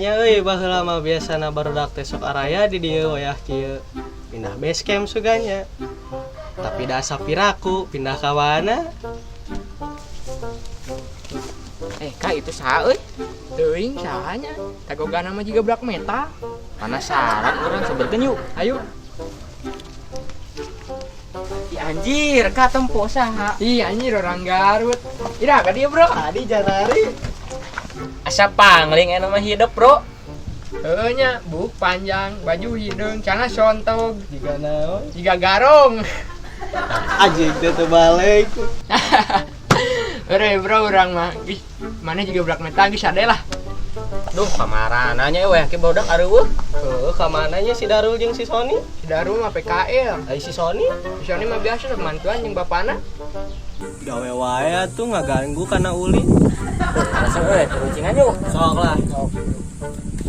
makanya baheula mah biasana barudak teh sok araya di dieu wayah kieu pindah base camp suganya tapi da sapiraku pindah ka mana. Kak itu saha euy? Teuing sahanya? Tagogana mah jiga black metal. Penasaran urang seberkeun yuk. Ayo. Anjir, Kak tempo saha? Ih anjir orang Garut. Ira ka dia, Bro? Tadi janari. Asa pangling anu mah hidup, Bro. Heuh nya, buk panjang, baju hideung, celana sontog, Jiga naon? jiga garong. Ajig teh teu balik. Ere Bro urang mah geus maneh juga black metal geus ade lah. Duh, kamarananya weh ki bodak areueuh. Heuh, ka mananya si Darul jeung si Sony? Si Darul mah PKL. Ai si Sony? Si Sony mah biasa mantuan jeung bapana. Gawe wae atuh ngaganggu kana uli. Rasa euy, terucingan yuk. Sok lah.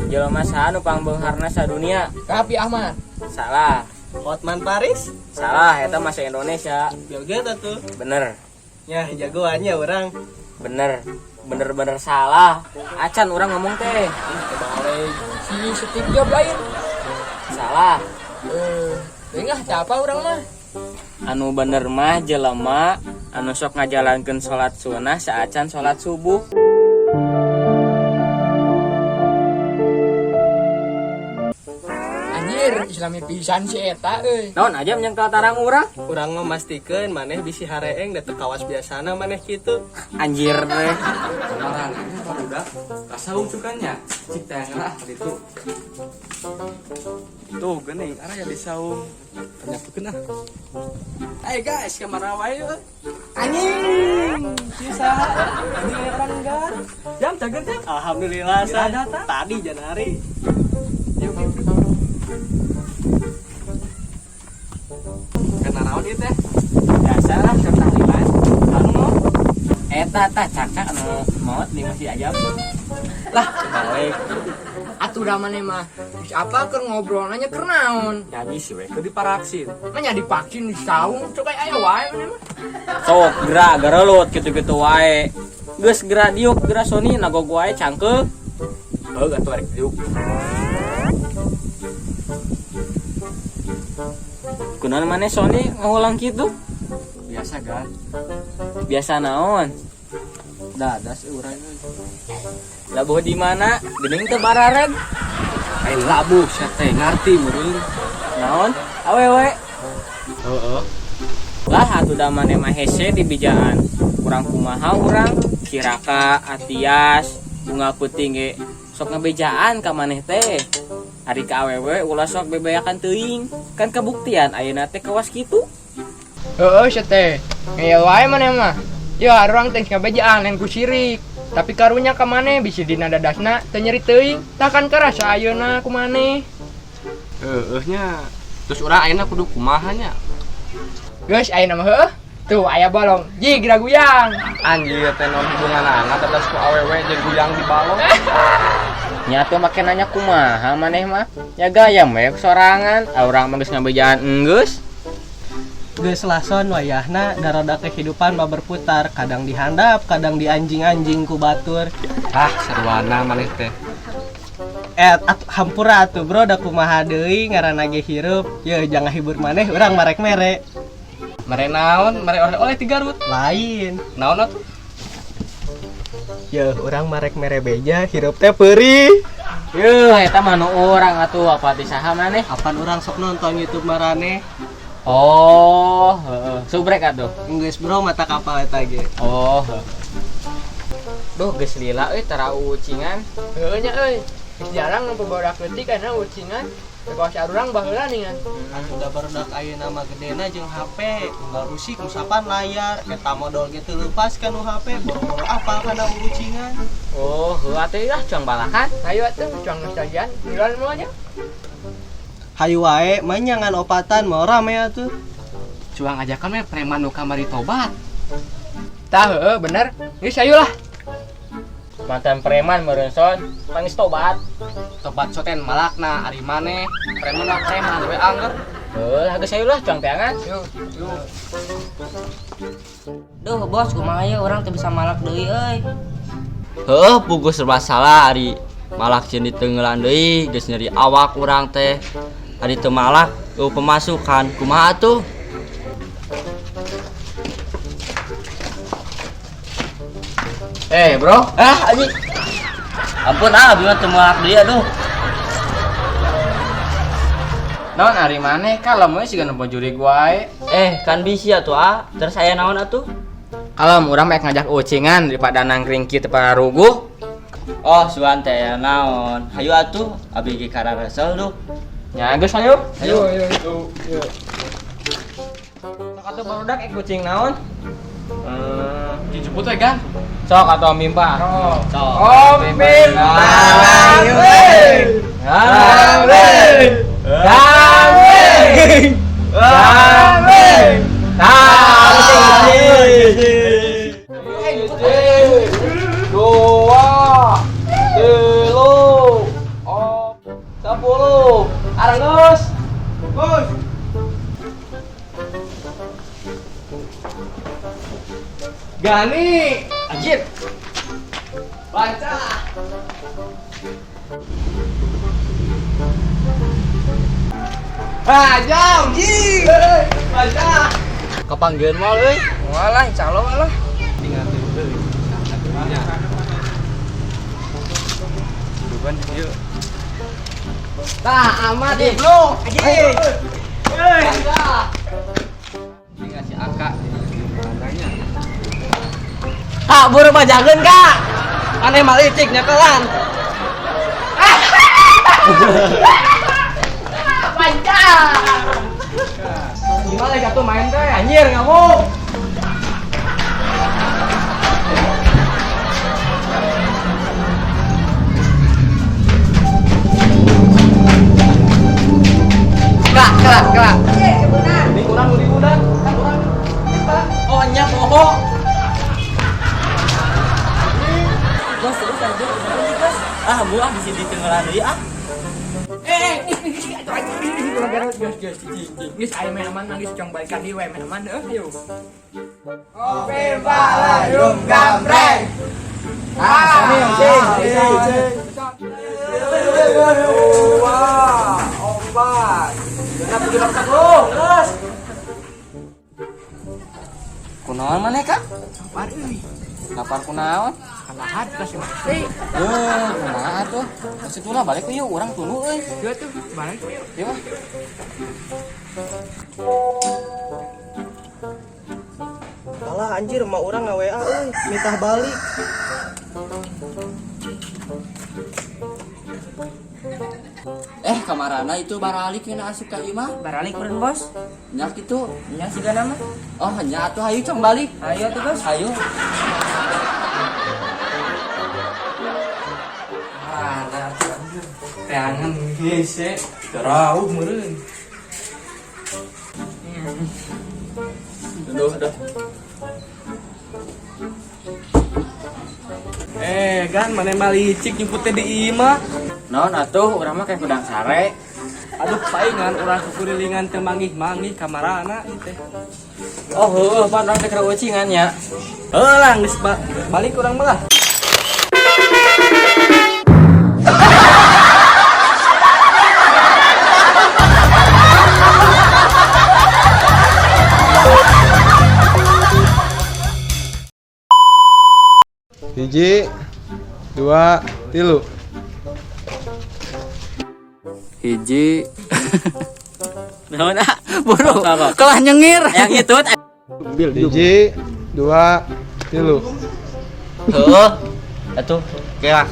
Jelema saha nu pangbeungharna sadunia? Kapi Ahmad. Salah. Hotman Paris? Salah, eta mah Indonesia. Joget atuh. Bener. Ya, jagoannya orang. Bener salah. Acan orang ngomong teh. Kebalik. Si Steve Jobs lain. Salah. Enggak apa orang mah. Anu bener mah jelema anu sok ngajalankeun salat sunah saacan salat subuh. Anjir, Islami pisan si eta euy. Naon aja nyangkal tarang urang? Urang memastikeun maneh bisi hareeng da teu kawas biasana maneh kitu. Anjir deh. Kenalan udah kasau cukannya. Cik teh lah itu. Tuh geuning ara ya disaung. Tanyakeun ah. Hai guys, kamera wae yeuh. Anjing. Sisa ini orang enggak. Jam cageun teh. Alhamdulillah sa. Tadi janari. Yuk. Kana naon ieu teh? Biasa lah ketaliban. Anu mau? Eta tah cakak anu maot di masih ajab. Lah, Balik. atuh da maneh mah. Geus apa keur ngobrol nanya keur naon? Jadi sih we kudu diparaksin. Mah nya dipaksin di saung coba aya wae maneh mah. Sok gerak garelut gitu-gitu wae. Geus gerak diuk gerak Sony nagog wae cangkeuk. Heuh atuh arek diuk. Kunaon maneh Sony ngulang kitu? Biasa kan. Biasa naon? Dadas urang. Labuh di mana? Geuning teu barareg. Lain labuh sia teh ngarti meureun. Naon? Awewe. Heeh. Lah atuh da maneh mah hese di bijaan. Urang kumaha urang? Kiraka, Atias, Bunga Puting ge sok ngabejaan ka maneh teh. Ari ka awewe ulah sok bebeakan teuing. Kan kabuktian ayeuna teh kawas kitu. Heuh sia teh. Ngeyel wae maneh mah. Ya urang teh ngabejaan lain ku sirik. Tapi karunya ka maneh bisi dina dadasna teu nyeri teuing. Takkan karasa ayeuna ku maneh. Nya. Terus urang ayeuna kudu kumaha nya? Geus ayeuna mah heuh. Tuh aya bolong. Jig guyang. Anjir teh non hubunganana tetes ku awewe jeung guyang di balong. Nya teh make nanya kumaha maneh mah? Ya gayam we sorangan, urang mah geus ngabejaan enggeus. Geus lason wayahna daroda kehidupan mah berputar, kadang dihandap, kadang dianjing-anjing ku batur. Ah, sarwana maneh teh. Hampura atuh bro, da kumaha deui ngaranna ge hirup. Yeuh jangan hibur maneh, urang marek mere. Mere naon? Mere oleh-oleh ti Garut. Lain. Naon atuh? Yeuh urang marek mere beja, hirup teh peurih. Yeuh eta mah nu urang atuh apa ti saha maneh? Apan urang sok nonton YouTube marane. Oh, heeh. Subrek atuh. Geus bro mata kapal eta ge. Oh. Duh geus lila euy tara ucingan. Heuh nya euy. Geus jarang nu bodak leutik kana ucingan. Kawas urang baheula ningan. Udah barudak ayeuna mah gedena jeung HP, unggal musik musapan layar, eta modal ge teu leupas ka nu HP, boro-boro apal kana ucingan. Oh, heuh atuh lah cuang balakan. Ayo atuh cuang nostalgian. Milan moal nya. Hayu wae manyangan opatan mau rame atuh. Cuang ajakan we preman nu kamari tobat. Tah heuh bener. Geus ayo lah. Mantan preman meureun son, pangis tobat. Tobat soten malakna ari maneh, preman mah preman we anger. Heuh, geus ayo lah cuang teangan. Yuk. Duh bos, kumaha ye urang teu bisa malak deui euy. Heuh, puguh serba salah ari. malak cin ditenggelan deui geus nyeri awak urang teh. Ari teu malak pemasukan kumaha atuh? Bro. Anjing. Ampun abdi mah teu malak deui aduh. Naon ari maneh kalem we siga nempo juri wae. Kan bisi atuh terus aya naon atuh? Kalem urang baik ngajak ucingan daripada nangkring kieu teu pararuguh. Oh, suan teh ya naon. Hayu atuh abdi ge kararesel duh. Nya geus hayu. Hayu. Sok atuh barudak kucing naon? Dijemput we kan? Sok atuh mimpa. Sok. Om mimpa. Gani, anjir. Baca. Jam, ji. Baca. Kapanggeun moal euy. Walah, insyaallah walah. Tinggal deui. Atunya. Duban yuk. Tah, amat di bro. Anjir. Baca. Ini ngasih akak. Kak, buru bajageun kak. Aneh malitik nyekelan. Panjang. Gimana jatuh main teh? Anjir ngamuk. Kak. Ini kurang. Oh, nyap oh. Bos, terus aja. Buah di sini tenggelan deui Geus aya meh aman nangis cong balikan di we meh aman ayo. Kopi Balayum Gambreng. Sini cing. Wah, obat. Kita pergi makan lu, terus. Kunaon maneh Kak? Lapar euy. Lapar kunaon? Kalahan kasih mah. Kumaha atuh? Masih tuna balik yuk urang tunu euy. Dia tuh balik. Ieu mah. Kalah anjir emak urang nge-WA euy, mitah balik. Kamarana itu baralik kena asup ka ieu mah. Baralik meureun bos. Nya kitu. Nya siga nama. Oh, nya atuh hayu cong balik. Ayo atuh bos. Hayu. Teangan hese terau meureun. Duh. Gan mana malicik nyebut teh di imah. Naon atuh urang mah kayak kudang sare. Aduh paingan urang kukurilingan teu manggih-manggih kamarana teh. Oh heueuh pan urang teh keur ucingan nya. Heulang geus balik urang mah. Hiji, 2, 3. Hiji. Naon buru. Kalah nyengir. Yang itu. Hiji, 2, 3. Heueuh. Atuh, kela.